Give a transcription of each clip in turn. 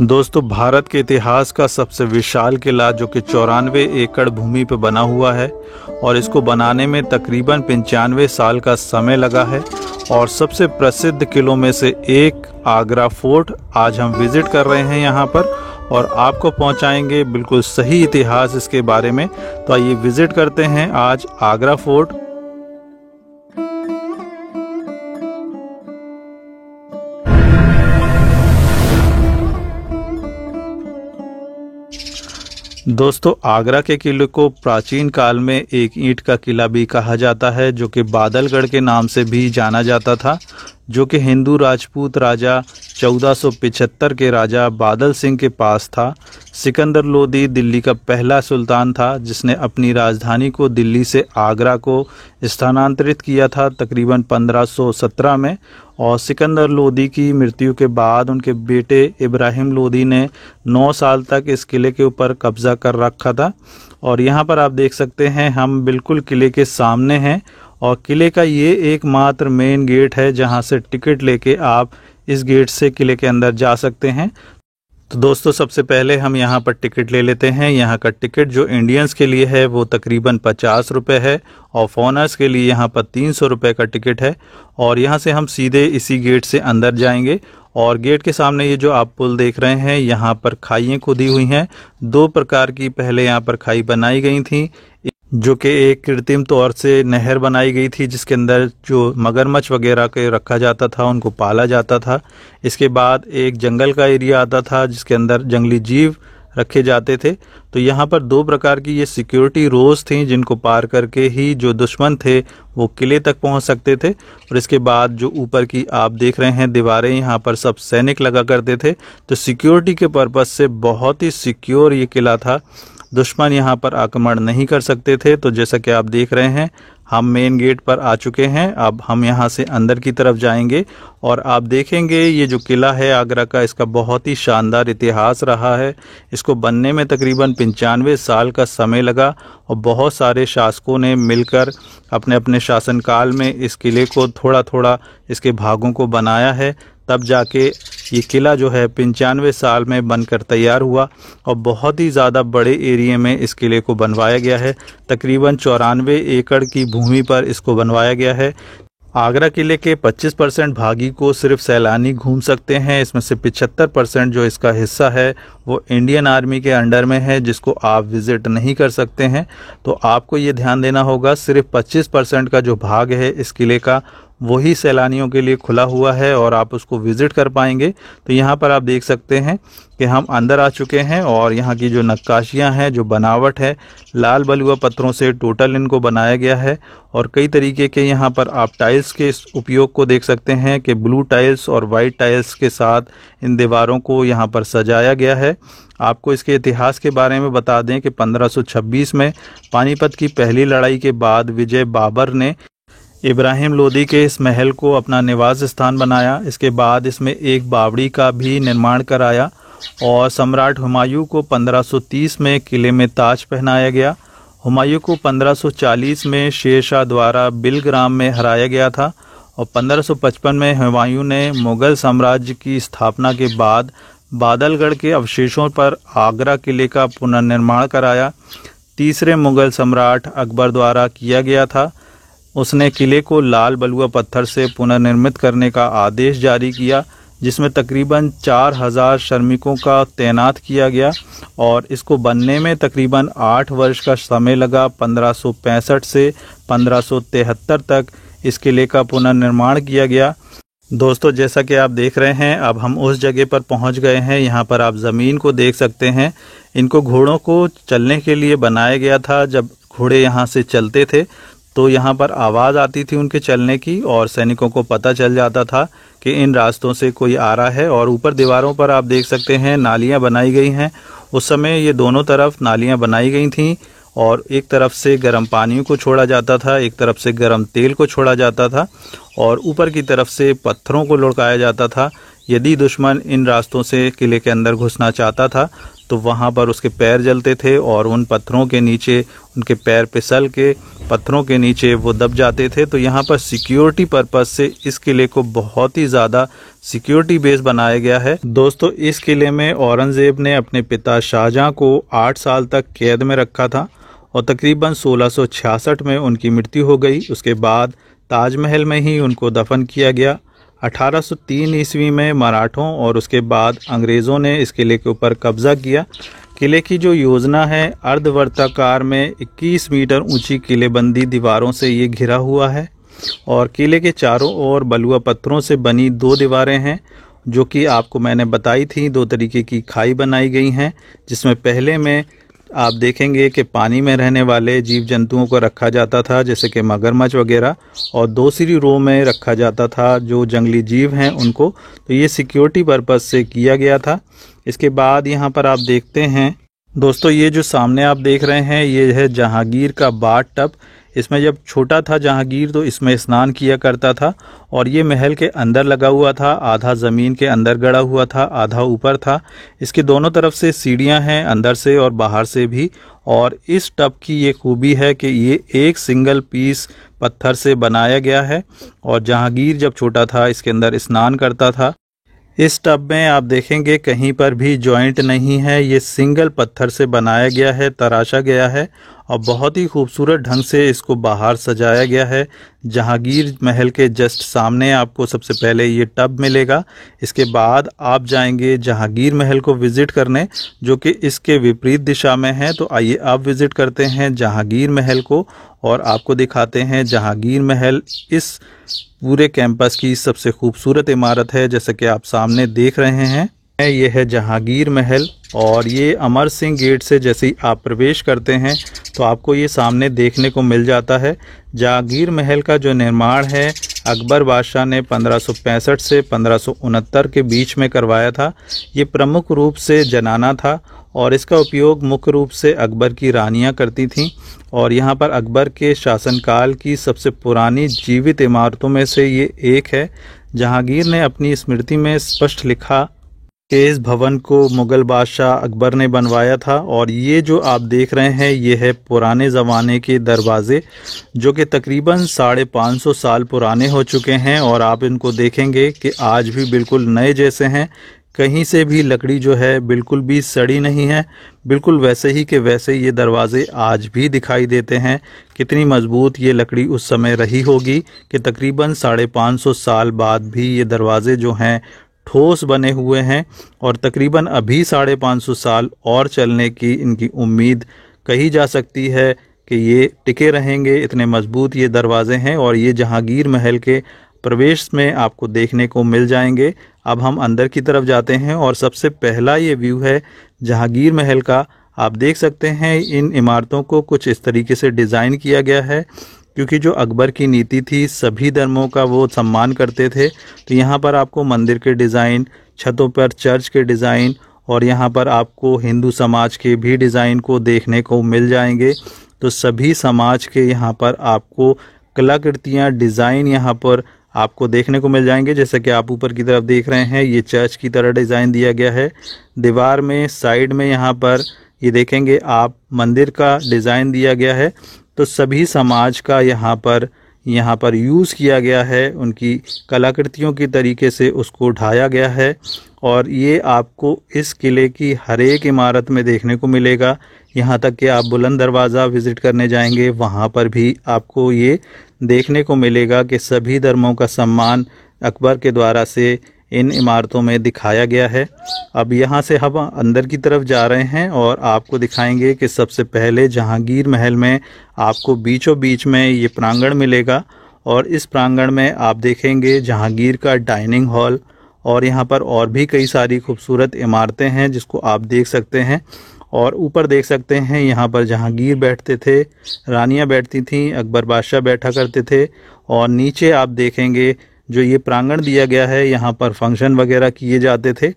दोस्तों, भारत के इतिहास का सबसे विशाल किला जो कि 94 एकड़ भूमि पर बना हुआ है और इसको बनाने में तकरीबन 95 साल का समय लगा है। और सबसे प्रसिद्ध किलों में से एक आगरा फोर्ट आज हम विजिट कर रहे हैं यहाँ पर और आपको पहुँचाएंगे बिल्कुल सही इतिहास इसके बारे में। तो आइए विजिट करते हैं आज आगरा फोर्ट। दोस्तों, आगरा के किले को प्राचीन काल में एक ईंट का किला भी कहा जाता है जो कि बादलगढ़ के नाम से भी जाना जाता था, जो कि हिंदू राजपूत राजा 1475 के राजा बादल सिंह के पास था। सिकंदर लोदी दिल्ली का पहला सुल्तान था जिसने अपनी राजधानी को दिल्ली से आगरा को स्थानांतरित किया था तकरीबन 1517 में। और सिकंदर लोदी की मृत्यु के बाद उनके बेटे इब्राहिम लोदी ने 9 साल तक इस किले के ऊपर कब्जा कर रखा था। और यहाँ पर आप देख सकते हैं हम बिल्कुल किले के सामने हैं और किले का ये एकमात्र मेन गेट है जहाँ से टिकट लेके आप इस गेट से किले के अंदर जा सकते हैं। तो दोस्तों, सबसे पहले हम यहाँ पर टिकट ले लेते हैं। यहाँ का टिकट जो इंडियंस के लिए है वो तकरीबन 50 रुपये है और फॉरेनर्स के लिए यहाँ पर 300 रुपये का टिकट है। और यहाँ से हम सीधे इसी गेट से अंदर जाएंगे। और गेट के सामने ये जो आप पुल देख रहे हैं, यहाँ पर खाइयाँ खुदी हुई हैं। 2 प्रकार की पहले यहाँ पर खाई बनाई गई थी, जो कि एक कृत्रिम तौर से नहर बनाई गई थी जिसके अंदर जो मगरमच्छ वगैरह के रखा जाता था, उनको पाला जाता था। इसके बाद एक जंगल का एरिया आता था जिसके अंदर जंगली जीव रखे जाते थे। तो यहाँ पर 2 प्रकार की ये सिक्योरिटी रोज थी जिनको पार करके ही जो दुश्मन थे वो किले तक पहुँच सकते थे। और इसके बाद जो ऊपर की आप देख रहे हैं दीवारें, यहाँ पर सब सैनिक लगा करते थे। तो सिक्योरिटी के पर्पज़ से बहुत ही सिक्योर ये किला था, दुश्मन यहाँ पर आक्रमण नहीं कर सकते थे। तो जैसा कि आप देख रहे हैं हम मेन गेट पर आ चुके हैं। अब हम यहाँ से अंदर की तरफ जाएंगे और आप देखेंगे ये जो किला है आगरा का, इसका बहुत ही शानदार इतिहास रहा है। इसको बनने में तकरीबन 95 साल का समय लगा और बहुत सारे शासकों ने मिलकर अपने अपने शासनकाल में इस किले को थोड़ा थोड़ा इसके भागों को बनाया है। तब जाके ये किला जो है 95 साल में बनकर तैयार हुआ और बहुत ही ज़्यादा बड़े एरिया में इस किले को बनवाया गया है। तकरीबन 94 एकड़ की भूमि पर इसको बनवाया गया है। आगरा किले के 25% भागी को सिर्फ सैलानी घूम सकते हैं। इसमें से 75% जो इसका हिस्सा है वो इंडियन आर्मी के अंडर में है जिसको आप विज़िट नहीं कर सकते हैं। तो आपको ये ध्यान देना होगा, सिर्फ 25% का जो भाग है इस किले का वही सैलानियों के लिए खुला हुआ है और आप उसको विज़िट कर पाएंगे। तो यहाँ पर आप देख सकते हैं कि हम अंदर आ चुके हैं और यहाँ की जो नक्काशियाँ हैं, जो बनावट है, लाल बलुआ पत्थरों से टोटल इनको बनाया गया है। और कई तरीके के यहाँ पर आप टाइल्स के उपयोग को देख सकते हैं कि ब्लू टाइल्स और वाइट टाइल्स के साथ इन दीवारों को यहाँ पर सजाया गया है। आपको इसके इतिहास के बारे में बता दें कि 1526 में पानीपत की पहली लड़ाई के बाद विजय बाबर ने इब्राहिम लोदी के इस महल को अपना निवास स्थान बनाया। इसके बाद इसमें एक बावड़ी का भी निर्माण कराया और सम्राट हुमायूं को 1530 में किले में ताज पहनाया गया। हुमायूं को 1540 में शेर शाह द्वारा बिलग्राम में हराया गया था और 1555 में हुमायूं ने मुग़ल साम्राज्य की स्थापना के बाद बादलगढ़ के अवशेषों पर आगरा किले का पुनर्निर्माण कराया। तीसरे मुग़ल सम्राट अकबर द्वारा किया गया था। उसने किले को लाल बलुआ पत्थर से पुनर्निर्मित करने का आदेश जारी किया जिसमें तकरीबन 4000 श्रमिकों का तैनात किया गया और इसको बनने में तकरीबन 8 वर्ष का समय लगा। 1565 से 1573 तक इस किले का पुनर्निर्माण किया गया। दोस्तों, जैसा कि आप देख रहे हैं अब हम उस जगह पर पहुंच गए हैं। यहाँ पर आप ज़मीन को देख सकते हैं। इनको घोड़ों को चलने के लिए बनाया गया था। जब घोड़े यहाँ से चलते थे तो यहाँ पर आवाज़ आती थी उनके चलने की और सैनिकों को पता चल जाता था कि इन रास्तों से कोई आ रहा है। और ऊपर दीवारों पर आप देख सकते हैं नालियाँ बनाई गई हैं। उस समय ये दोनों तरफ नालियाँ बनाई गई थीं और एक तरफ से गर्म पानी को छोड़ा जाता था, एक तरफ से गर्म तेल को छोड़ा जाता था और ऊपर की तरफ से पत्थरों को लुढ़काया जाता था। यदि दुश्मन इन रास्तों से किले के अंदर घुसना चाहता था तो वहाँ पर उसके पैर जलते थे और उन पत्थरों के नीचे उनके पैर फिसल के पत्थरों के नीचे वो दब जाते थे। तो यहाँ पर सिक्योरिटी पर्पज़ से इस किले को बहुत ही ज़्यादा सिक्योरिटी बेस बनाया गया है। दोस्तों, इस किले में औरंगजेब ने अपने पिता शाहजहां को 8 साल तक कैद में रखा था और तकरीबन 1666 में उनकी मृत्यु हो गई। उसके बाद ताजमहल में ही उनको दफन किया गया। 1803 ईस्वी में मराठों और उसके बाद अंग्रेज़ों ने इस किले के ऊपर कब्जा किया। किले की जो योजना है, अर्धवर्ताकार में 21 मीटर ऊंची किलेबंदी दीवारों से ये घिरा हुआ है और किले के चारों ओर बलुआ पत्थरों से बनी 2 दीवारें हैं, जो कि आपको मैंने बताई थी। 2 तरीके की खाई बनाई गई हैं, जिसमें पहले में आप देखेंगे कि पानी में रहने वाले जीव जंतुओं को रखा जाता था, जैसे कि मगरमच्छ वगैरह, और दूसरी रो में रखा जाता था जो जंगली जीव हैं उनको। तो ये सिक्योरिटी पर्पस से किया गया था। इसके बाद यहाँ पर आप देखते हैं दोस्तों, ये जो सामने आप देख रहे हैं ये है जहांगीर का बाथ टब। इसमें जब छोटा था जहांगीर तो इसमें स्नान किया करता था और ये महल के अंदर लगा हुआ था। आधा ज़मीन के अंदर गड़ा हुआ था, आधा ऊपर था। इसके दोनों तरफ से सीढ़ियां हैं, अंदर से और बाहर से भी। और इस टब की ये खूबी है कि ये एक सिंगल पीस पत्थर से बनाया गया है और जहांगीर जब छोटा था इसके अंदर स्नान करता था। इस टब में आप देखेंगे कहीं पर भी जॉइंट नहीं है, ये सिंगल पत्थर से बनाया गया है, तराशा गया है और बहुत ही खूबसूरत ढंग से इसको बाहर सजाया गया है। जहांगीर महल के जस्ट सामने आपको सबसे पहले ये टब मिलेगा। इसके बाद आप जाएंगे जहांगीर महल को विज़िट करने, जो कि इसके विपरीत दिशा में है। तो आइए आप विज़िट करते हैं जहांगीर महल को और आपको दिखाते हैं जहांगीर महल इस पूरे कैंपस की सबसे खूबसूरत इमारत है, जैसे कि आप सामने देख रहे हैं। ये है जहांगीर महल और ये अमर सिंह गेट से जैसे ही आप प्रवेश करते हैं तो आपको ये सामने देखने को मिल जाता है। जहांगीर महल का जो निर्माण है अकबर बादशाह ने 1565 से 1569 के बीच में करवाया था। ये प्रमुख रूप से जनाना था और इसका उपयोग मुख्य रूप से अकबर की रानियां करती थीं। और यहाँ पर अकबर के शासनकाल की सबसे पुरानी जीवित इमारतों में से ये एक है। जहांगीर ने अपनी स्मृति में स्पष्ट लिखा कि इस भवन को मुगल बादशाह अकबर ने बनवाया था। और ये जो आप देख रहे हैं ये है पुराने ज़माने के दरवाज़े, जो कि तकरीबन 550 साल पुराने हो चुके हैं और आप इनको देखेंगे कि आज भी बिल्कुल नए जैसे हैं। कहीं से भी लकड़ी जो है बिल्कुल भी सड़ी नहीं है, बिल्कुल वैसे ही के वैसे ये दरवाज़े आज भी दिखाई देते हैं। कितनी मजबूत ये लकड़ी उस समय रही होगी कि तकरीबन 550 साल बाद भी ये दरवाज़े जो हैं ठोस बने हुए हैं और तकरीबन अभी 550 साल और चलने की इनकी उम्मीद कही जा सकती है कि ये टिके रहेंगे। इतने मजबूत ये दरवाजे हैं और ये जहांगीर महल के प्रवेश में आपको देखने को मिल जाएंगे। अब हम अंदर की तरफ जाते हैं और सबसे पहला ये व्यू है जहांगीर महल का। आप देख सकते हैं इन इमारतों को कुछ इस तरीके से डिज़ाइन किया गया है, क्योंकि जो अकबर की नीति थी सभी धर्मों का वो सम्मान करते थे। तो यहाँ पर आपको मंदिर के डिज़ाइन, छतों पर चर्च के डिज़ाइन और यहाँ पर आपको हिंदू समाज के भी डिज़ाइन को देखने को मिल जाएंगे। तो सभी समाज के यहाँ पर आपको कलाकृतियाँ, डिज़ाइन यहाँ पर आपको देखने को मिल जाएंगे। जैसे कि आप ऊपर की तरफ देख रहे हैं ये चर्च की तरह डिज़ाइन दिया गया है। दीवार में साइड में यहाँ पर ये देखेंगे आप मंदिर का डिज़ाइन दिया गया है। तो सभी समाज का यहाँ पर यूज़ किया गया है, उनकी कलाकृतियों की तरीके से उसको ढाया गया है। और ये आपको इस किले की हर एक इमारत में देखने को मिलेगा। यहाँ तक कि आप बुलंद दरवाज़ा विज़िट करने जाएंगे वहाँ पर भी आपको ये देखने को मिलेगा कि सभी धर्मों का सम्मान अकबर के द्वारा से इन इमारतों में दिखाया गया है। अब यहाँ से हम अंदर की तरफ जा रहे हैं और आपको दिखाएंगे कि सबसे पहले जहांगीर महल में आपको बीचों बीच में ये प्रांगण मिलेगा और इस प्रांगण में आप देखेंगे जहांगीर का डाइनिंग हॉल और यहाँ पर और भी कई सारी खूबसूरत इमारतें हैं जिसको आप देख सकते हैं। और ऊपर देख सकते हैं यहाँ पर जहांगीर बैठते थे, रानियाँ बैठती थीं, अकबर बादशाह बैठा करते थे। और नीचे आप देखेंगे जो ये प्रांगण दिया गया है यहाँ पर फंक्शन वगैरह किए जाते थे।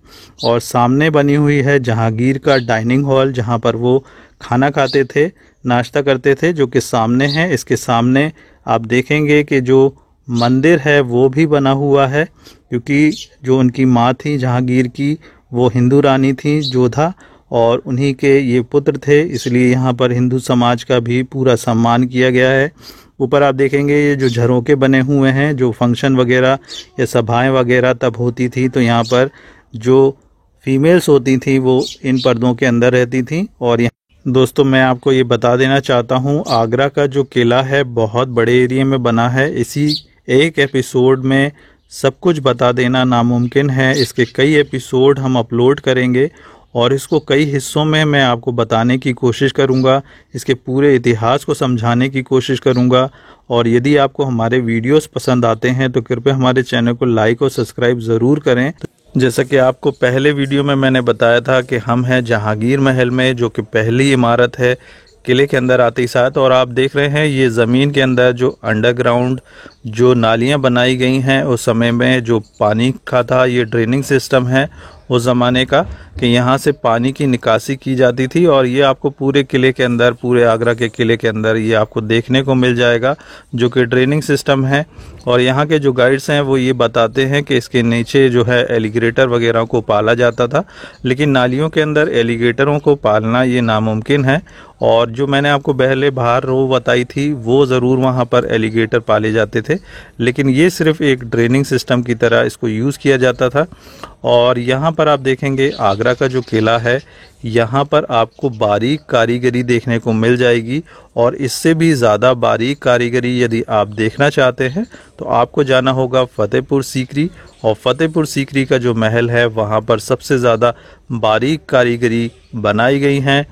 और सामने बनी हुई है जहांगीर का डाइनिंग हॉल, जहाँ पर वो खाना खाते थे, नाश्ता करते थे, जो कि सामने है। इसके सामने आप देखेंगे कि जो मंदिर है वो भी बना हुआ है, क्योंकि जो उनकी माँ थी जहांगीर की वो हिंदू रानी थी जोधा और उन्हीं के ये पुत्र थे, इसलिए यहाँ पर हिंदू समाज का भी पूरा सम्मान किया गया है। ऊपर आप देखेंगे ये जो झरोके बने हुए हैं, जो फंक्शन वगैरह या सभाएं वगैरह तब होती थी तो यहाँ पर जो फीमेल्स होती थी वो इन पर्दों के अंदर रहती थी। और यहाँ दोस्तों मैं आपको ये बता देना चाहता हूँ, आगरा का जो किला है बहुत बड़े एरिया में बना है। इसी एक एपिसोड में सब कुछ बता देना नामुमकिन है। इसके कई एपिसोड हम अपलोड करेंगे और इसको कई हिस्सों में मैं आपको बताने की कोशिश करूंगा, इसके पूरे इतिहास को समझाने की कोशिश करूंगा। और यदि आपको हमारे वीडियोस पसंद आते हैं तो कृपया हमारे चैनल को लाइक और सब्सक्राइब ज़रूर करें। जैसा कि आपको पहले वीडियो में मैंने बताया था कि हम हैं जहांगीर महल में, जो कि पहली इमारत है किले के अंदर आते ही साथ। और आप देख रहे हैं ये ज़मीन के अंदर जो अंडरग्राउंड जो नालियां बनाई गई हैं उस समय में जो पानी का था, ये ड्रेनिंग सिस्टम है उस ज़माने का कि यहाँ से पानी की निकासी की जाती थी। और ये आपको पूरे किले के अंदर, पूरे आगरा के किले के अंदर ये आपको देखने को मिल जाएगा जो कि ड्रेनिंग सिस्टम है। और यहाँ के जो गाइड्स हैं वो ये बताते हैं कि इसके नीचे जो है एलिगेटर वगैरह को पाला जाता था, लेकिन नालियों के अंदर एलिगेटरों को पालना ये नामुमकिन है। और जो मैंने आपको पहले बाहर रो बताई थी वो ज़रूर वहाँ पर एलिगेटर पाले जाते थे, लेकिन ये सिर्फ एक ड्रेनिंग सिस्टम की तरह इसको यूज़ किया जाता था। और यहाँ पर आप देखेंगे आगरा का जो किला है, यहाँ पर आपको बारीक कारीगरी देखने को मिल जाएगी। और इससे भी ज़्यादा बारीक कारीगरी यदि आप देखना चाहते हैं तो आपको जाना होगा फतेहपुर सीकरी। और फतेहपुर सीकरी का जो महल है वहाँ पर सबसे ज़्यादा बारीक कारीगरी बनाई गई हैं।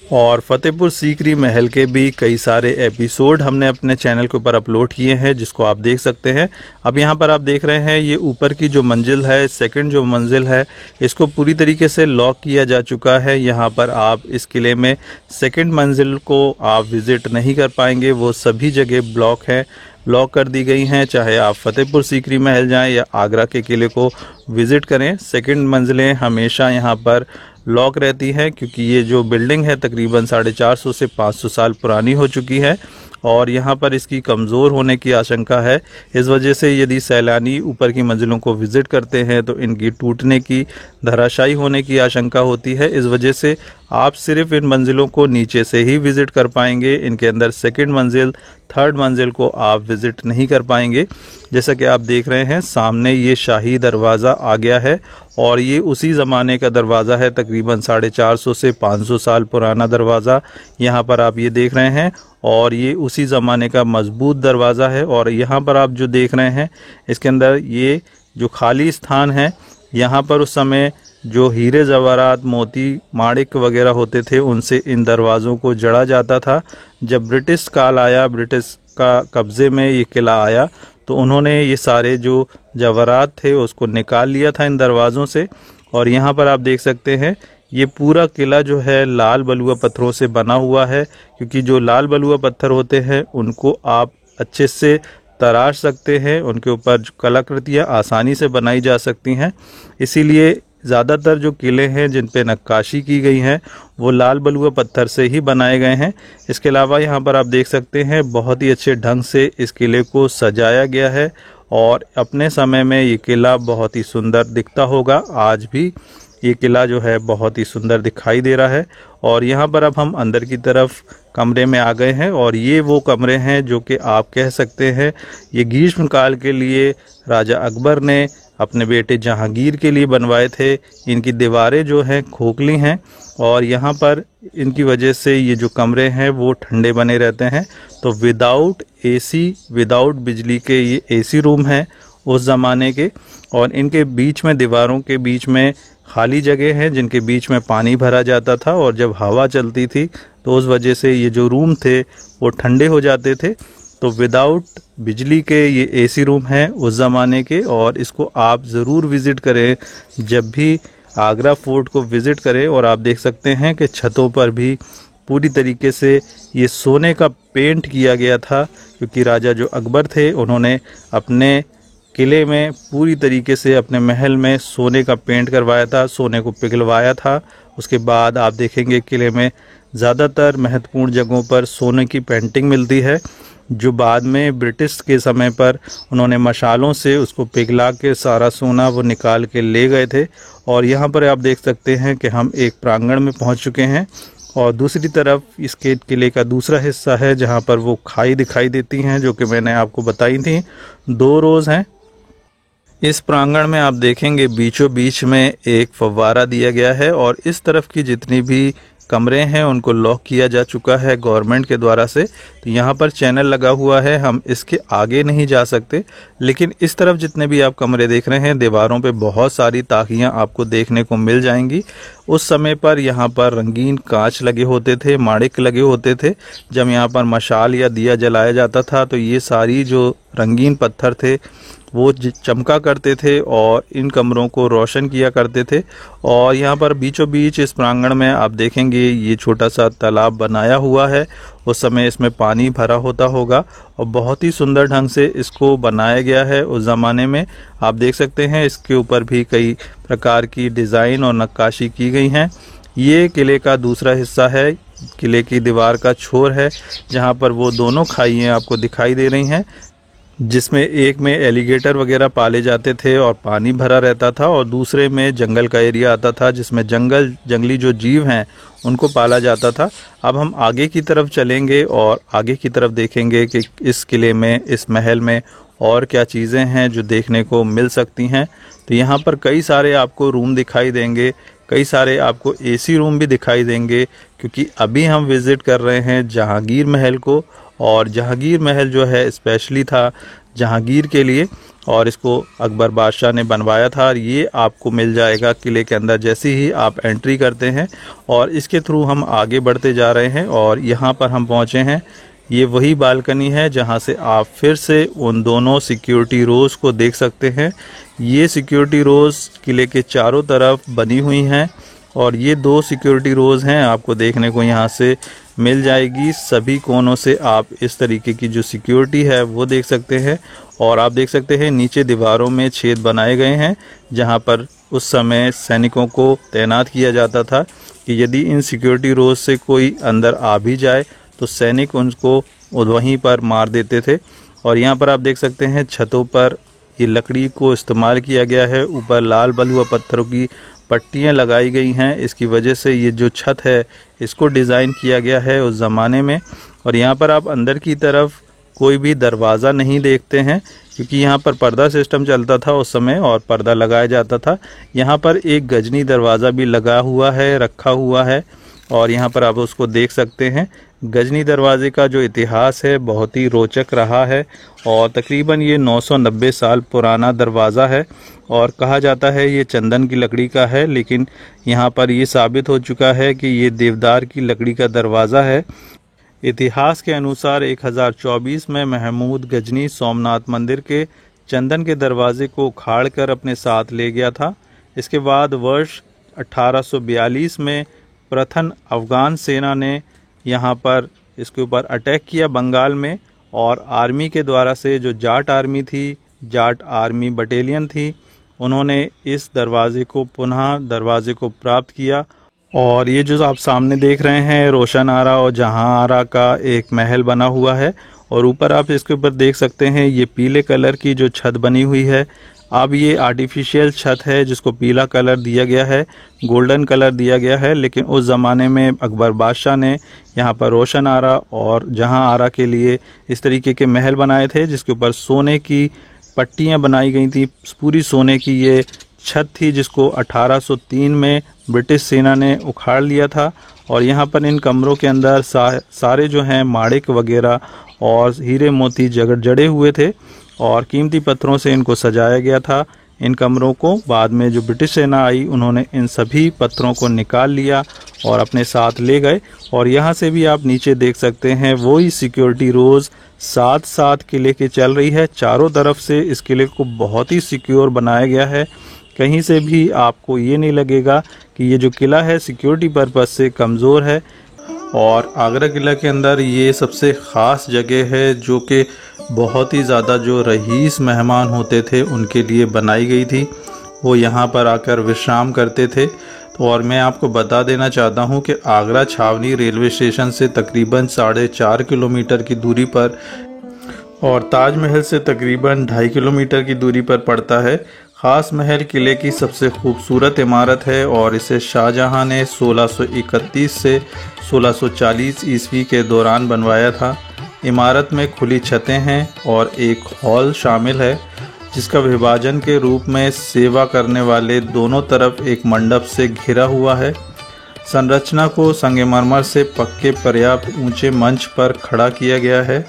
और फतेहपुर सीकरी महल के भी कई सारे एपिसोड हमने अपने चैनल के ऊपर अपलोड किए हैं जिसको आप देख सकते हैं। अब यहाँ पर आप देख रहे हैं ये ऊपर की जो मंजिल है, सेकंड जो मंजिल है, इसको पूरी तरीके से लॉक किया जा चुका है। यहाँ पर आप इस किले में सेकंड मंजिल को आप विज़िट नहीं कर पाएंगे, वो सभी जगह ब्लॉक है, लॉक कर दी गई हैं। चाहे आप फतेहपुर सीकरी महल जाएं या आगरा के किले को विज़िट करें, सेकंड मंजिलें हमेशा यहाँ पर लॉक रहती है क्योंकि ये जो बिल्डिंग है तकरीबन 450 से 500 साल पुरानी हो चुकी है और यहाँ पर इसकी कमज़ोर होने की आशंका है। इस वजह से यदि सैलानी ऊपर की मंजिलों को विज़िट करते हैं तो इनकी टूटने की, धराशायी होने की आशंका होती है। इस वजह से आप सिर्फ इन मंजिलों को नीचे से ही विज़िट कर पाएंगे, इनके अंदर सेकंड मंजिल, थर्ड मंजिल को आप विज़िट नहीं कर पाएंगे। जैसा कि आप देख रहे हैं सामने ये शाही दरवाज़ा आ गया है और ये उसी ज़माने का दरवाज़ा है, तकरीबन 450 से 500 साल पुराना दरवाज़ा यहाँ पर आप ये देख रहे हैं। और ये उसी ज़माने का मजबूत दरवाज़ा है। और यहाँ पर आप जो देख रहे हैं इसके अंदर ये जो खाली स्थान है, यहाँ पर उस समय जो हीरे जवाहरात, मोती, माणिक वगैरह होते थे उनसे इन दरवाज़ों को जड़ा जाता था। जब ब्रिटिश काल आया, ब्रिटिश का कब्ज़े में ये किला आया तो उन्होंने ये सारे जो जवाहरात थे उसको निकाल लिया था इन दरवाज़ों से। और यहाँ पर आप देख सकते हैं ये पूरा किला जो है लाल बलुआ पत्थरों से बना हुआ है, क्योंकि जो लाल बलुआ पत्थर होते हैं उनको आप अच्छे से तराश सकते हैं, उनके ऊपर जो कलाकृतियाँ आसानी से बनाई जा सकती हैं। इसीलिए ज़्यादातर जो किले हैं जिन पे नक्काशी की गई हैं वो लाल बलुआ पत्थर से ही बनाए गए हैं। इसके अलावा यहाँ पर आप देख सकते हैं बहुत ही अच्छे ढंग से इस किले को सजाया गया है और अपने समय में ये किला बहुत ही सुंदर दिखता होगा। आज भी ये किला जो है बहुत ही सुंदर दिखाई दे रहा है। और यहाँ पर अब हम अंदर की तरफ कमरे में आ गए हैं और ये वो कमरे हैं जो कि आप कह सकते हैं ये ग्रीष्म काल के लिए राजा अकबर ने अपने बेटे जहांगीर के लिए बनवाए थे। इनकी दीवारें जो हैं खोखली हैं और यहाँ पर इनकी वजह से ये जो कमरे हैं वो ठंडे बने रहते हैं। तो विदाउट एसी, विदाउट बिजली के ये एसी रूम हैं उस ज़माने के। और इनके बीच में, दीवारों के बीच में खाली जगह है जिनके बीच में पानी भरा जाता था और जब हवा चलती थी तो उस वजह से ये जो रूम थे वो ठंडे हो जाते थे। तो विदाउट बिजली के ये एसी रूम है उस ज़माने के और इसको आप ज़रूर विज़िट करें जब भी आगरा फोर्ट को विज़िट करें। और आप देख सकते हैं कि छतों पर भी पूरी तरीके से ये सोने का पेंट किया गया था, क्योंकि राजा जो अकबर थे उन्होंने अपने किले में पूरी तरीके से अपने महल में सोने का पेंट करवाया था, सोने को पिघलवाया था। उसके बाद आप देखेंगे किले में ज़्यादातर महत्वपूर्ण जगहों पर सोने की पेंटिंग मिलती है, जो बाद में ब्रिटिश के समय पर उन्होंने मशालों से उसको पिघला के सारा सोना वो निकाल के ले गए थे। और यहाँ पर आप देख सकते हैं कि हम एक प्रांगण में पहुँच चुके हैं और दूसरी तरफ इसके किले का दूसरा हिस्सा है जहाँ पर वो खाई दिखाई देती हैं जो कि मैंने आपको बताई थी। 2 रोज़ हैं। इस प्रांगण में आप देखेंगे बीचों बीच में एक फव्वारा दिया गया है और इस तरफ की जितनी भी कमरे हैं उनको लॉक किया जा चुका है गवर्नमेंट के द्वारा से। तो यहाँ पर चैनल लगा हुआ है, हम इसके आगे नहीं जा सकते। लेकिन इस तरफ जितने भी आप कमरे देख रहे हैं दीवारों पे बहुत सारी ताकियां आपको देखने को मिल जाएंगी। उस समय पर यहाँ पर रंगीन कांच लगे होते थे, माणिक लगे होते थे। जब यहाँ पर मशाल या दिया जलाया जाता था तो ये सारी जो रंगीन पत्थर थे वो चमका करते थे और इन कमरों को रोशन किया करते थे। और यहाँ पर बीचों बीच इस प्रांगण में आप देखेंगे ये छोटा सा तालाब बनाया हुआ है। उस समय इसमें पानी भरा होता होगा और बहुत ही सुंदर ढंग से इसको बनाया गया है उस ज़माने में। आप देख सकते हैं इसके ऊपर भी कई प्रकार की डिज़ाइन और नक्काशी की गई हैं। ये किले का दूसरा हिस्सा है, किले की दीवार का छोर है जहाँ पर वो दोनों खाइयाँ आपको दिखाई दे रही हैं, जिसमें एक में एलिगेटर वगैरह पाले जाते थे और पानी भरा रहता था और दूसरे में जंगल का एरिया आता था जिसमें जंगली जो जीव हैं उनको पाला जाता था। अब हम आगे की तरफ चलेंगे और आगे की तरफ देखेंगे कि इस किले में, इस महल में और क्या चीज़ें हैं जो देखने को मिल सकती हैं। तो यहाँ पर कई सारे आपको रूम दिखाई देंगे, कई सारे आपको एसी रूम भी दिखाई देंगे, क्योंकि अभी हम विज़िट कर रहे हैं जहांगीर महल को। और जहांगीर महल जो है स्पेशली था जहांगीर के लिए और इसको अकबर बादशाह ने बनवाया था। और ये आपको मिल जाएगा किले के अंदर जैसे ही आप एंट्री करते हैं। और इसके थ्रू हम आगे बढ़ते जा रहे हैं और यहाँ पर हम पहुँचे हैं। ये वही बालकनी है जहाँ से आप फिर से उन दोनों सिक्योरिटी रोज़ को देख सकते हैं। ये सिक्योरिटी रोज़ किले के चारों तरफ बनी हुई हैं और ये 2 सिक्योरिटी रोज़ हैं आपको देखने को यहाँ से मिल जाएगी। सभी कोनों से आप इस तरीके की जो सिक्योरिटी है वो देख सकते हैं। और आप देख सकते हैं नीचे दीवारों में छेद बनाए गए हैं जहाँ पर उस समय सैनिकों को तैनात किया जाता था कि यदि इन सिक्योरिटी रोज़ से कोई अंदर आ भी जाए तो सैनिक उनको वहीं पर मार देते थे। और यहाँ पर आप देख सकते हैं छतों पर ये लकड़ी को इस्तेमाल किया गया है। ऊपर लाल बलुआ पत्थरों की पट्टियाँ लगाई गई हैं। इसकी वजह से ये जो छत है इसको डिज़ाइन किया गया है उस ज़माने में। और यहाँ पर आप अंदर की तरफ कोई भी दरवाज़ा नहीं देखते हैं क्योंकि यहाँ पर पर्दा सिस्टम चलता था उस समय और पर्दा लगाया जाता था। यहाँ पर एक गजनी दरवाज़ा भी लगा हुआ है, रखा हुआ है और यहाँ पर आप उसको देख सकते हैं। गजनी दरवाजे का जो इतिहास है बहुत ही रोचक रहा है और तकरीबन ये 990 साल पुराना दरवाज़ा है और कहा जाता है ये चंदन की लकड़ी का है, लेकिन यहाँ पर ये साबित हो चुका है कि ये देवदार की लकड़ी का दरवाज़ा है। इतिहास के अनुसार 1024 में महमूद गजनी सोमनाथ मंदिर के चंदन के दरवाजे को उखाड़ कर अपने साथ ले गया था। इसके बाद वर्ष 1842 में प्रथम अफगान सेना ने यहाँ पर इसके ऊपर अटैक किया बंगाल में और आर्मी के द्वारा से जो जाट आर्मी थी, जाट आर्मी बटालियन थी, उन्होंने इस दरवाजे को पुनः दरवाजे को प्राप्त किया। और ये जो आप सामने देख रहे हैं रोशन आरा और जहां आरा का एक महल बना हुआ है और ऊपर आप इसके ऊपर देख सकते हैं ये पीले कलर की जो छत बनी हुई है। अब ये आर्टिफिशियल छत है जिसको पीला कलर दिया गया है, गोल्डन कलर दिया गया है, लेकिन उस ज़माने में अकबर बादशाह ने यहाँ पर रोशन आरा और जहां आरा के लिए इस तरीके के महल बनाए थे जिसके ऊपर सोने की पट्टियाँ बनाई गई थी। पूरी सोने की ये छत थी जिसको 1803 में ब्रिटिश सेना ने उखाड़ लिया था। और यहाँ पर इन कमरों के अंदर सारे जो हैं माणिक वगैरह और हीरे मोती जड़े हुए थे और कीमती पत्थरों से इनको सजाया गया था। इन कमरों को बाद में जो ब्रिटिश सेना आई उन्होंने इन सभी पत्थरों को निकाल लिया और अपने साथ ले गए। और यहाँ से भी आप नीचे देख सकते हैं वही सिक्योरिटी रोज़ साथ साथ किले के चल रही है। चारों तरफ से इस किले को बहुत ही सिक्योर बनाया गया है। कहीं से भी आपको ये नहीं लगेगा कि ये जो किला है सिक्योरिटी पर्पस से कमज़ोर है। और आगरा किला के अंदर ये सबसे ख़ास जगह है जो कि बहुत ही ज़्यादा जो रईस मेहमान होते थे उनके लिए बनाई गई थी। वो यहाँ पर आकर विश्राम करते थे। तो और मैं आपको बता देना चाहता हूँ कि आगरा छावनी रेलवे स्टेशन से तकरीबन 4.5 किलोमीटर की दूरी पर और ताजमहल से तकरीबन 2.5 किलोमीटर की दूरी पर पड़ता है। खास महल किले की सबसे खूबसूरत इमारत है और इसे शाहजहां ने 1631 से 1640 ईस्वी के दौरान बनवाया था। इमारत में खुली छतें हैं और एक हॉल शामिल है, जिसका विभाजन के रूप में सेवा करने वाले दोनों तरफ एक मंडप से घिरा हुआ है। संरचना को संगमरमर से पक्के पर्याप्त ऊंचे मंच पर खड़ा किया गया है।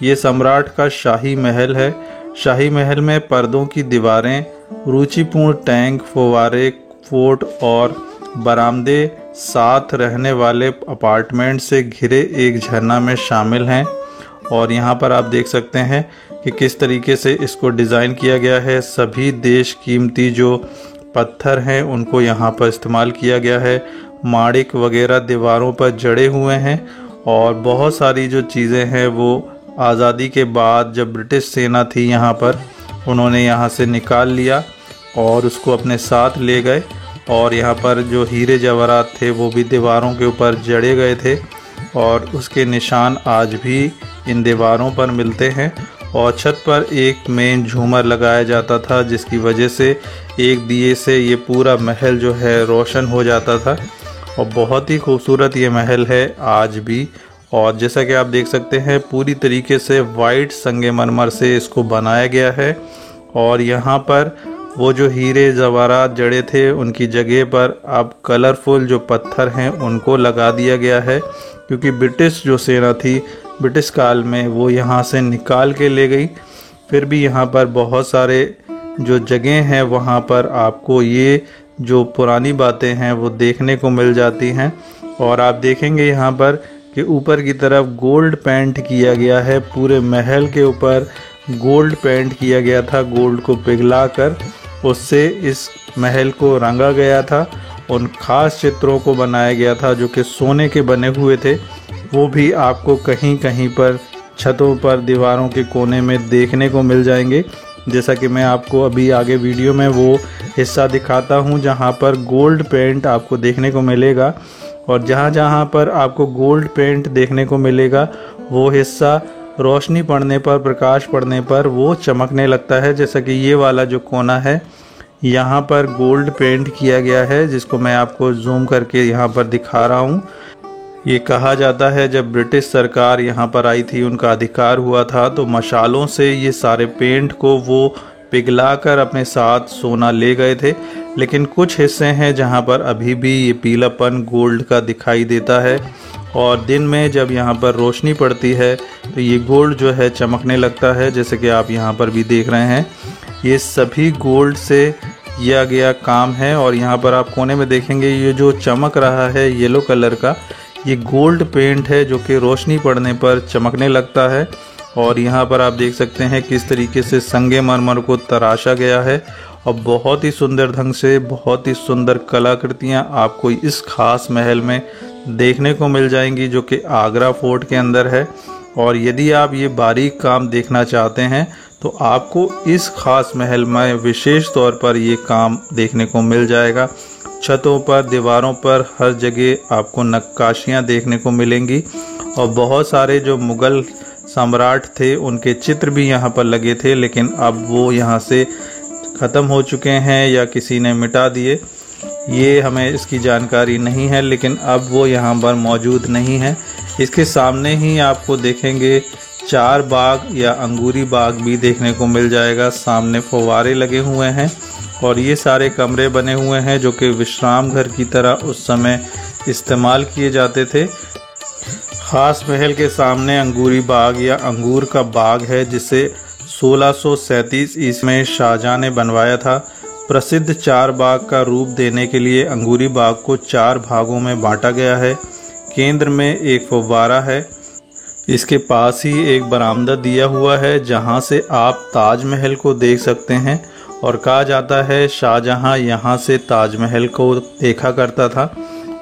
ये सम्राट का शाही महल है। शाही महल में पर्दों की दीवारें, रुचिपूर्ण टैंक, फव्वारे, फोर्ट और बरामदे साथ रहने वाले अपार्टमेंट से घिरे एक झरना में शामिल हैं। और यहाँ पर आप देख सकते हैं कि किस तरीके से इसको डिज़ाइन किया गया है। सभी देश कीमती जो पत्थर हैं उनको यहाँ पर इस्तेमाल किया गया है। माणिक वगैरह दीवारों पर जड़े हुए हैं और बहुत सारी जो चीज़ें हैं वो आज़ादी के बाद जब ब्रिटिश सेना थी यहाँ पर, उन्होंने यहाँ से निकाल लिया और उसको अपने साथ ले गए। और यहाँ पर जो हीरे जवाहरात थे वो भी दीवारों के ऊपर जड़े गए थे और उसके निशान आज भी इन दीवारों पर मिलते हैं। और छत पर एक मेन झूमर लगाया जाता था, जिसकी वजह से एक दिए से ये पूरा महल जो है रोशन हो जाता था। और बहुत ही खूबसूरत ये महल है आज भी। और जैसा कि आप देख सकते हैं पूरी तरीके से वाइट संगमरमर से इसको बनाया गया है। और यहाँ पर वो जो हीरे जवाहरात जड़े थे उनकी जगह पर अब कलरफुल जो पत्थर हैं उनको लगा दिया गया है, क्योंकि ब्रिटिश जो सेना थी ब्रिटिश काल में वो यहाँ से निकाल के ले गई। फिर भी यहाँ पर बहुत सारे जो जगह हैं वहाँ पर आपको ये जो पुरानी बातें हैं वो देखने को मिल जाती हैं। और आप देखेंगे यहाँ पर कि ऊपर की तरफ गोल्ड पेंट किया गया है। पूरे महल के ऊपर गोल्ड पेंट किया गया था। गोल्ड को पिघलाकर उससे इस महल को रंगा गया था। उन खास चित्रों को बनाया गया था जो कि सोने के बने हुए थे। वो भी आपको कहीं कहीं पर छतों पर, दीवारों के कोने में देखने को मिल जाएंगे। जैसा कि मैं आपको अभी आगे वीडियो में वो हिस्सा दिखाता हूँ जहाँ पर गोल्ड पेंट आपको देखने को मिलेगा। और जहाँ जहाँ पर आपको गोल्ड पेंट देखने को मिलेगा वो हिस्सा रोशनी पड़ने पर, प्रकाश पड़ने पर वो चमकने लगता है। जैसा कि ये वाला जो कोना है यहाँ पर गोल्ड पेंट किया गया है, जिसको मैं आपको जूम करके यहाँ पर दिखा रहा हूँ। ये कहा जाता है जब ब्रिटिश सरकार यहाँ पर आई थी, उनका अधिकार हुआ था, तो मशालों से ये सारे पेंट को वो पिघलाकर अपने साथ सोना ले गए थे। लेकिन कुछ हिस्से हैं जहाँ पर अभी भी ये पीलापन गोल्ड का दिखाई देता है। और दिन में जब यहाँ पर रोशनी पड़ती है तो ये गोल्ड जो है चमकने लगता है, जैसे कि आप यहाँ पर भी देख रहे हैं। ये सभी गोल्ड से किया गया काम है। और यहाँ पर आप कोने में देखेंगे ये जो चमक रहा है येलो कलर का, ये गोल्ड पेंट है जो कि रोशनी पड़ने पर चमकने लगता है। और यहाँ पर आप देख सकते हैं किस तरीके से संगमरमर को तराशा गया है और बहुत ही सुंदर ढंग से, बहुत ही सुंदर कलाकृतियाँ आपको इस खास महल में देखने को मिल जाएंगी जो कि आगरा फोर्ट के अंदर है। और यदि आप ये बारीक काम देखना चाहते हैं तो आपको इस खास महल में विशेष तौर पर ये काम देखने को मिल जाएगा। छतों पर, दीवारों पर, हर जगह आपको नक्काशियाँ देखने को मिलेंगी। और बहुत सारे जो मुग़ल सम्राट थे उनके चित्र भी यहाँ पर लगे थे, लेकिन अब वो यहाँ से ख़त्म हो चुके हैं या किसी ने मिटा दिए, ये हमें इसकी जानकारी नहीं है। लेकिन अब वो यहाँ पर मौजूद नहीं है। इसके सामने ही आपको देखेंगे चार बाग या अंगूरी बाग भी देखने को मिल जाएगा। सामने फव्वारे लगे हुए हैं और ये सारे कमरे बने हुए हैं जो कि विश्राम घर की तरह उस समय इस्तेमाल किए जाते थे। खास महल के सामने अंगूरी बाग या अंगूर का बाग है, जिसे 1637 ईस्वी में शाहजहां ने बनवाया था। प्रसिद्ध चार बाग का रूप देने के लिए अंगूरी बाग को चार भागों में बांटा गया है। केंद्र में एक फव्वारा है, इसके पास ही एक बरामदा दिया हुआ है जहां से आप ताजमहल को देख सकते हैं। और कहा जाता है शाहजहां यहां से ताजमहल को देखा करता था।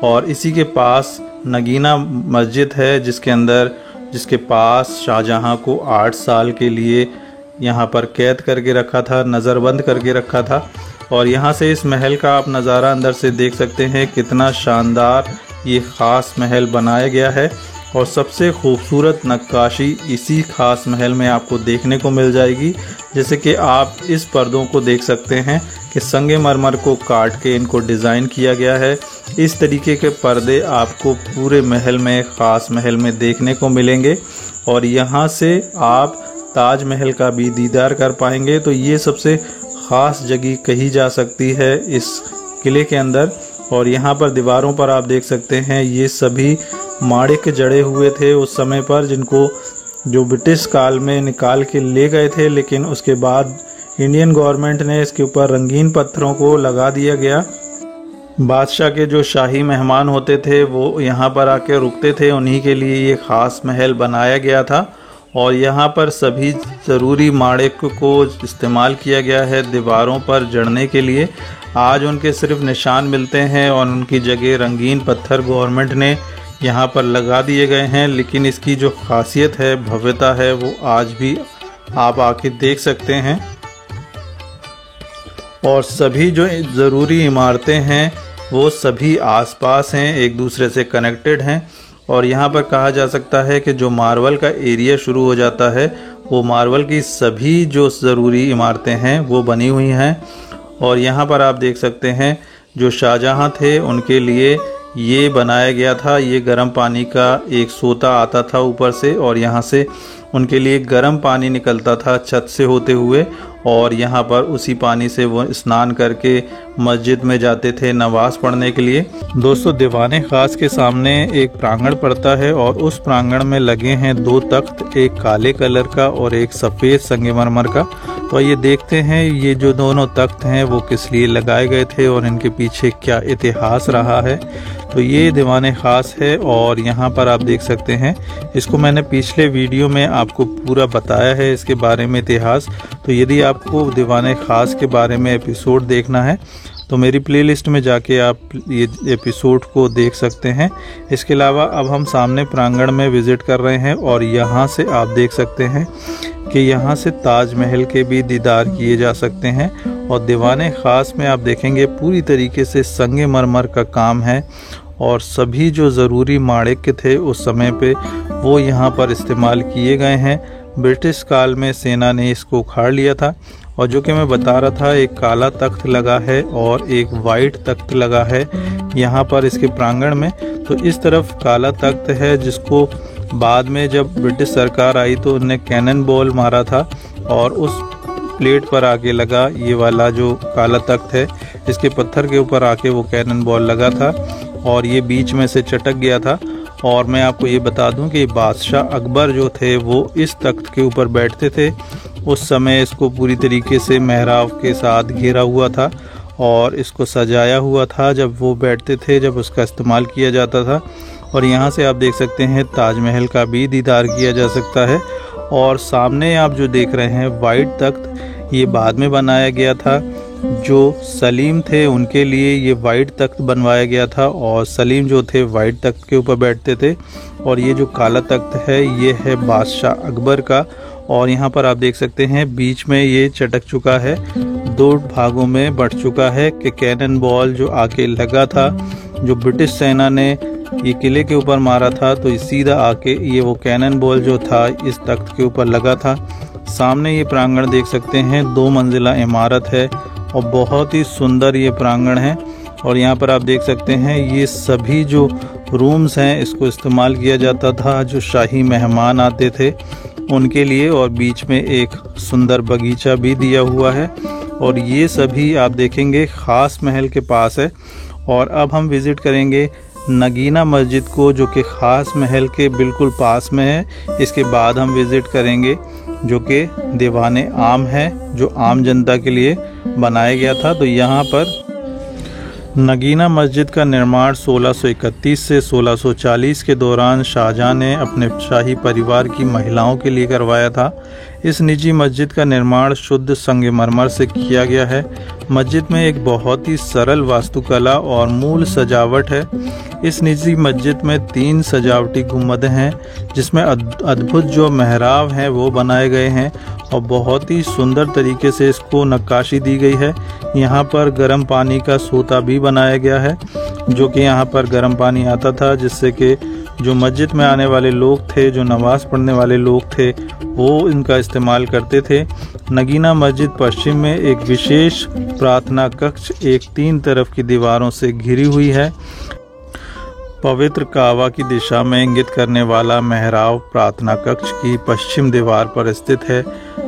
और इसी के पास नगीना मस्जिद है जिसके पास शाहजहां को 8 साल के लिए यहाँ पर कैद करके रखा था, नज़रबंद करके रखा था। और यहाँ से इस महल का आप नज़ारा अंदर से देख सकते हैं, कितना शानदार ये ख़ास महल बनाया गया है। और सबसे खूबसूरत नक्काशी इसी खास महल में आपको देखने को मिल जाएगी। जैसे कि आप इस पर्दों को देख सकते हैं कि संगमरमर को काट के इनको डिज़ाइन किया गया है। इस तरीके के पर्दे आपको पूरे महल में, ख़ास महल में देखने को मिलेंगे और यहाँ से आप ताजमहल का भी दीदार कर पाएंगे। तो ये सबसे ख़ास जगह कही जा सकती है इस किले के अंदर। और यहाँ पर दीवारों पर आप देख सकते हैं ये सभी माणिक जड़े हुए थे उस समय पर, जिनको जो ब्रिटिश काल में निकाल के ले गए थे, लेकिन उसके बाद इंडियन गवर्नमेंट ने इसके ऊपर रंगीन पत्थरों को लगा दिया गया। बादशाह के जो शाही मेहमान होते थे वो यहाँ पर आके रुकते थे, उन्हीं के लिए ये ख़ास महल बनाया गया था। और यहाँ पर सभी ज़रूरी माणिक को इस्तेमाल किया गया है दीवारों पर जड़ने के लिए। आज उनके सिर्फ निशान मिलते हैं और उनकी जगह रंगीन पत्थर गवर्नमेंट ने यहाँ पर लगा दिए गए हैं, लेकिन इसकी जो खासियत है, भव्यता है, वो आज भी आप आके देख सकते हैं। और सभी जो ज़रूरी इमारतें हैं वो सभी आसपास हैं, एक दूसरे से कनेक्टेड हैं। और यहाँ पर कहा जा सकता है कि जो मार्बल का एरिया शुरू हो जाता है वो मार्बल की सभी जो ज़रूरी इमारतें हैं वो बनी हुई हैं। और यहाँ पर आप देख सकते हैं जो शाहजहाँ थे उनके लिए ये बनाया गया था। ये गर्म पानी का एक सोता आता था ऊपर से और यहाँ से उनके लिए गर्म पानी निकलता था छत से होते हुए, और यहाँ पर उसी पानी से वो स्नान करके मस्जिद में जाते थे नमाज पढ़ने के लिए। दोस्तों, दीवाने खास के सामने एक प्रांगण पड़ता है और उस प्रांगण में लगे हैं 2 तख्त, एक काले कलर का और एक सफ़ेद संगमरमर का। तो ये देखते हैं ये जो दोनों तख्त हैं वो किस लिए लगाए गए थे और इनके पीछे क्या इतिहास रहा है। तो ये दीवाने ख़ास है और यहाँ पर आप देख सकते हैं, इसको मैंने पिछले वीडियो में आपको पूरा बताया है इसके बारे में इतिहास। तो यदि आपको दीवाने ख़ास के बारे में एपिसोड देखना है तो मेरी प्लेलिस्ट में जाके आप ये एपिसोड को देख सकते हैं। इसके अलावा अब हम सामने प्रांगण में विज़िट कर रहे हैं और यहाँ से आप देख सकते हैं कि यहाँ से ताजमहल के भी दीदार किए जा सकते हैं। और दीवाने ख़ास में आप देखेंगे पूरी तरीके से संगमरमर का काम है और सभी जो ज़रूरी माणिक थे उस समय पे वो यहाँ पर इस्तेमाल किए गए हैं। ब्रिटिश काल में सेना ने इसको उखाड़ लिया था। और जो कि मैं बता रहा था, एक काला तख्त लगा है और एक वाइट तख्त लगा है यहाँ पर इसके प्रांगण में। तो इस तरफ काला तख्त है जिसको बाद में जब ब्रिटिश सरकार आई तो उन्होंने कैनन बॉल मारा था और उस प्लेट पर आके लगा ये वाला जो काला तख्त है, इसके पत्थर के ऊपर आके वो कैनन बॉल लगा था और ये बीच में से चटक गया था। और मैं आपको ये बता दूं कि बादशाह अकबर जो थे वो इस तख्त के ऊपर बैठते थे। उस समय इसको पूरी तरीके से मेहराब के साथ घेरा हुआ था और इसको सजाया हुआ था जब वो बैठते थे, जब उसका इस्तेमाल किया जाता था। और यहाँ से आप देख सकते हैं ताजमहल का भी दीदार किया जा सकता है। और सामने आप जो देख रहे हैं वाइट तख्त, ये बाद में बनाया गया था। जो सलीम थे उनके लिए ये वाइट तख्त बनवाया गया था और सलीम जो थे वाइट तख्त के ऊपर बैठते थे। और ये जो काला तख्त है ये है बादशाह अकबर का। और यहाँ पर आप देख सकते हैं बीच में ये चटक चुका है, 2 भागों में बंट चुका है कि कैनन बॉल जो आके लगा था, जो ब्रिटिश सेना ने ये किले के ऊपर मारा था, तो सीधा आके ये वो कैनन बॉल जो था इस तख्त के ऊपर लगा था। सामने ये प्रांगण देख सकते हैं, 2 मंजिला इमारत है और बहुत ही सुंदर ये प्रांगण है। और यहाँ पर आप देख सकते हैं ये सभी जो रूम्स हैं इसको इस्तेमाल किया जाता था जो शाही मेहमान आते थे उनके लिए। और बीच में एक सुंदर बगीचा भी दिया हुआ है और ये सभी आप देखेंगे ख़ास महल के पास है। और अब हम विज़िट करेंगे नगीना मस्जिद को जो कि ख़ास महल के बिल्कुल पास में है। इसके बाद हम विज़िट करेंगे जो कि दीवाने आम है, जो आम जनता के लिए बनाया गया था। तो यहाँ पर नगीना मस्जिद का निर्माण 1631 से 1640 के दौरान शाहजहाँ ने अपने शाही परिवार की महिलाओं के लिए करवाया था। इस निजी मस्जिद का निर्माण शुद्ध संगमरमर से किया गया है। मस्जिद में एक बहुत ही सरल वास्तुकला और मूल सजावट है। इस निजी मस्जिद में 3 सजावटी गुंबद हैं जिसमें अद्भुत जो मेहराब हैं वो बनाए गए हैं और बहुत ही सुंदर तरीके से इसको नक्काशी दी गई है। यहाँ पर गर्म पानी का सोता भी बनाया गया है, जो कि यहाँ पर गर्म पानी आता था, जिससे कि जो मस्जिद में आने वाले लोग थे, जो नमाज पढ़ने वाले लोग थे, वो इनका इस्तेमाल करते थे। नगीना मस्जिद पश्चिम में एक विशेष प्रार्थना कक्ष एक 3 तरफ की दीवारों से घिरी हुई है। पवित्र काबा की दिशा में इंगित करने वाला मेहराब प्रार्थना कक्ष की पश्चिम दीवार पर स्थित है।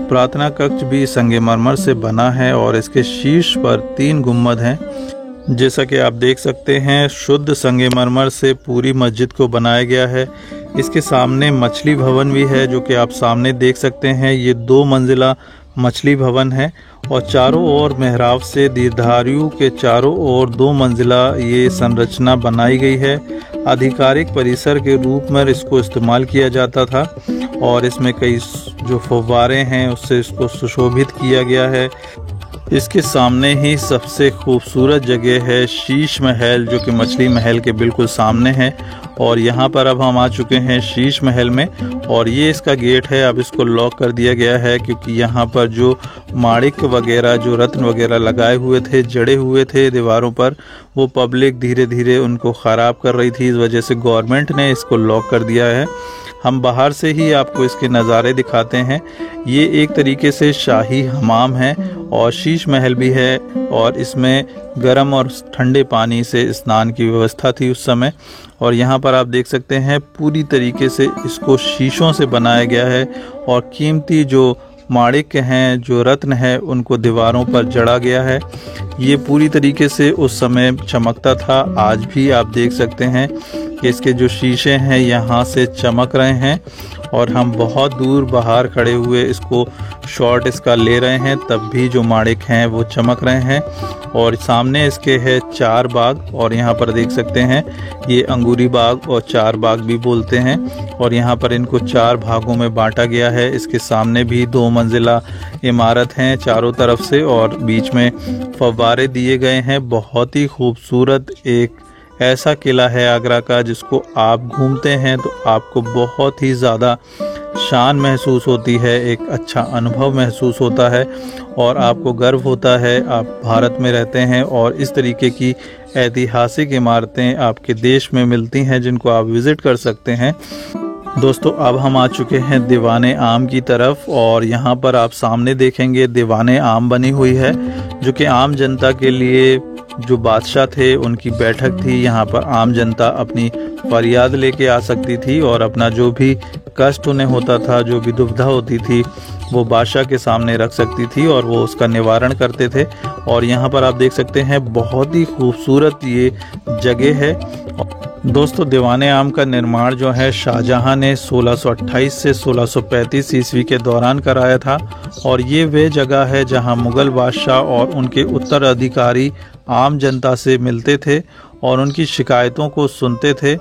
प्रार्थना कक्ष भी संगमरमर से बना है और इसके शीर्ष पर 3 गुंबद हैं। जैसा कि आप देख सकते हैं, शुद्ध संगमरमर से पूरी मस्जिद को बनाया गया है। इसके सामने मछली भवन भी है, जो कि आप सामने देख सकते हैं। ये 2 मंजिला मछली भवन है और चारों ओर मेहराब से दीर्घायु के चारों ओर 2 मंजिला ये संरचना बनाई गई है। आधिकारिक परिसर के रूप में इसको इस्तेमाल किया जाता था और इसमें कई जो फव्वारे हैं उससे इसको सुशोभित किया गया है। इसके सामने ही सबसे खूबसूरत जगह है शीश महल, जो कि मछली महल के बिल्कुल सामने है। और यहाँ पर अब हम आ चुके हैं शीश महल में और ये इसका गेट है। अब इसको लॉक कर दिया गया है, क्योंकि यहाँ पर जो माणिक वगैरह, जो रत्न वगैरह लगाए हुए थे, जड़े हुए थे दीवारों पर, वो पब्लिक धीरे धीरे उनको ख़राब कर रही थी। इस वजह से गवर्नमेंट ने इसको लॉक कर दिया है। हम बाहर से ही आपको इसके नज़ारे दिखाते हैं। ये एक तरीके से शाही हमाम है और शीश महल भी है और इसमें गर्म और ठंडे पानी से स्नान की व्यवस्था थी उस समय। और यहाँ पर आप देख सकते हैं पूरी तरीके से इसको शीशों से बनाया गया है और कीमती जो माणिक हैं, जो रत्न है, उनको दीवारों पर जड़ा गया है। ये पूरी तरीके से उस समय चमकता था। आज भी आप देख सकते हैं कि इसके जो शीशे हैं यहाँ से चमक रहे हैं और हम बहुत दूर बाहर खड़े हुए इसको शॉट इसका ले रहे हैं, तब भी जो माणिक हैं वो चमक रहे हैं। और सामने इसके है 4 बाग और यहाँ पर देख सकते हैं ये अंगूरी बाग और 4 बाग भी बोलते हैं। और यहाँ पर इनको 4 भागों में बांटा गया है। इसके सामने भी 2 मंजिला इमारत हैं चारों तरफ से और बीच में फव्वारे दिए गए हैं। बहुत ही खूबसूरत एक ऐसा किला है आगरा का, जिसको आप घूमते हैं तो आपको बहुत ही ज़्यादा शान महसूस होती है, एक अच्छा अनुभव महसूस होता है और आपको गर्व होता है आप भारत में रहते हैं और इस तरीके की ऐतिहासिक इमारतें आपके देश में मिलती हैं, जिनको आप विज़िट कर सकते हैं। दोस्तों, अब हम आ चुके हैं दीवाने आम की तरफ और यहाँ पर आप सामने देखेंगे दीवाने आम बनी हुई है, जो कि आम जनता के लिए, जो बादशाह थे उनकी बैठक थी। यहाँ पर आम जनता अपनी फरियाद लेके आ सकती थी और अपना जो भी कष्ट उन्हें होता था, जो भी दुविधा होती थी, वो बादशाह के सामने रख सकती थी और वो उसका निवारण करते थे। और यहाँ पर आप देख सकते हैं बहुत ही खूबसूरत ये जगह है। दोस्तों, दीवाने आम का निर्माण जो है शाहजहां ने 1628 से 1635 ईस्वी के दौरान कराया था और ये वे जगह है जहां मुगल बादशाह और उनके उत्तराधिकारी आम जनता से मिलते थे और उनकी शिकायतों को सुनते थे।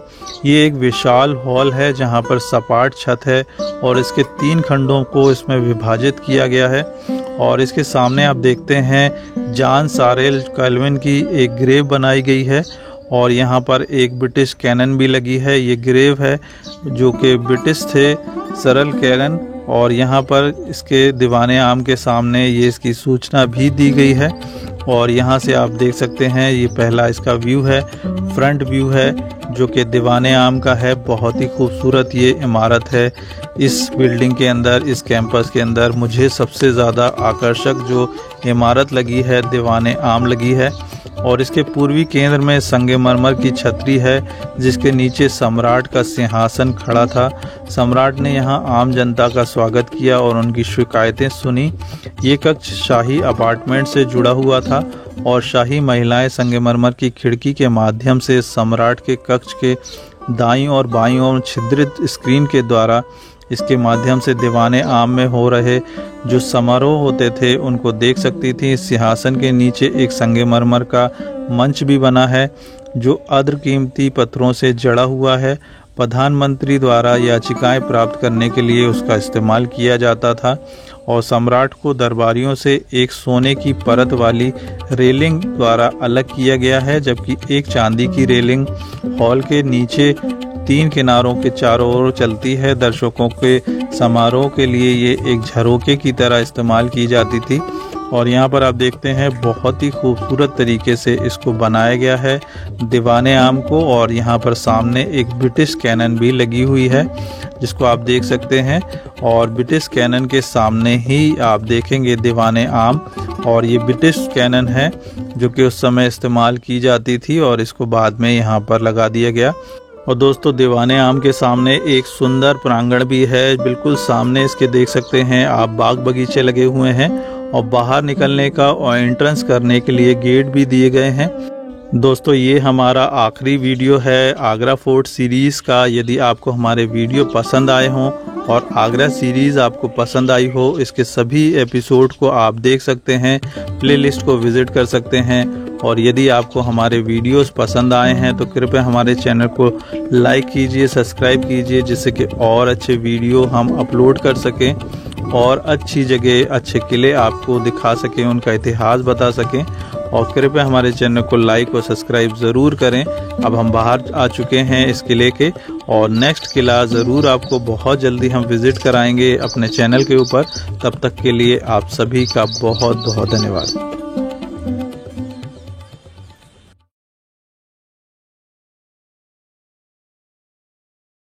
ये एक विशाल हॉल है जहां पर सपाट छत है और इसके 3 खंडों को इसमें विभाजित किया गया है। और इसके सामने आप देखते हैं जॉन सारेल कैल्विन की एक ग्रेव बनाई गई है और यहाँ पर एक ब्रिटिश कैनन भी लगी है। ये ग्रेव है जो कि ब्रिटिश थे, सरल कैनन। और यहाँ पर इसके दीवाने आम के सामने ये इसकी सूचना भी दी गई है। और यहाँ से आप देख सकते हैं ये पहला इसका व्यू है, फ्रंट व्यू है, जो कि दीवाने आम का है। बहुत ही खूबसूरत ये इमारत है। इस बिल्डिंग के अंदर, इस कैंपस के अंदर मुझे सबसे ज़्यादा आकर्षक जो इमारत लगी है दीवाने आम लगी है। और इसके पूर्वी केंद्र में संगमरमर की छतरी है, जिसके नीचे सम्राट का सिंहासन खड़ा था। सम्राट ने यहाँ आम जनता का स्वागत किया और उनकी शिकायतें सुनी। ये कक्ष शाही अपार्टमेंट से जुड़ा हुआ था और शाही महिलाएं संगमरमर की खिड़की के माध्यम से सम्राट के कक्ष के दाईं और बाईं ओर छिद्रित स्क्रीन के द्वारा इसके माध्यम से दीवाने आम में हो रहे जो समारोह होते थे उनको देख सकती थी। सिंहासन के नीचे एक संगमरमर का मंच भी बना है जो अद्र कीमती पत्थरों से जड़ा हुआ है। प्रधानमंत्री द्वारा याचिकाएं प्राप्त करने के लिए उसका इस्तेमाल किया जाता था और सम्राट को दरबारियों से एक सोने की परत वाली रेलिंग द्वारा अलग किया गया है, जबकि एक चांदी की रेलिंग हॉल के नीचे 3 किनारों के चारों ओर चलती है। दर्शकों के समारोह के लिए ये एक झरोखे की तरह इस्तेमाल की जाती थी। और यहाँ पर आप देखते हैं बहुत ही खूबसूरत तरीके से इसको बनाया गया है दीवाने आम को। और यहाँ पर सामने एक ब्रिटिश कैनन भी लगी हुई है जिसको आप देख सकते हैं। और ब्रिटिश कैनन के सामने ही आप देखेंगे दीवाने आम, और ये ब्रिटिश कैनन है जो कि उस समय इस्तेमाल की जाती थी और इसको बाद में यहाँ पर लगा दिया गया। और दोस्तों दीवाने आम के सामने एक सुंदर प्रांगण भी है। बिल्कुल सामने इसके देख सकते हैं आप बाग बगीचे लगे हुए हैं और बाहर निकलने का और एंट्रेंस करने के लिए गेट भी दिए गए हैं। दोस्तों ये हमारा आखिरी वीडियो है आगरा फोर्ट सीरीज़ का। यदि आपको हमारे वीडियो पसंद आए हों और आगरा सीरीज़ आपको पसंद आई हो, इसके सभी एपिसोड को आप देख सकते हैं, प्लेलिस्ट को विज़िट कर सकते हैं। और यदि आपको हमारे वीडियोस पसंद आए हैं तो कृपया हमारे चैनल को लाइक कीजिए, सब्सक्राइब कीजिए, जिससे कि और अच्छे वीडियो हम अपलोड कर सकें और अच्छी जगह, अच्छे किले आपको दिखा सकें, उनका इतिहास बता सकें। और कृपया हमारे चैनल को लाइक और सब्सक्राइब ज़रूर करें। अब हम बाहर आ चुके हैं इस किले के, और नेक्स्ट किला ज़रूर आपको बहुत जल्दी हम विज़िट कराएंगे अपने चैनल के ऊपर। तब तक के लिए आप सभी का बहुत बहुत धन्यवाद।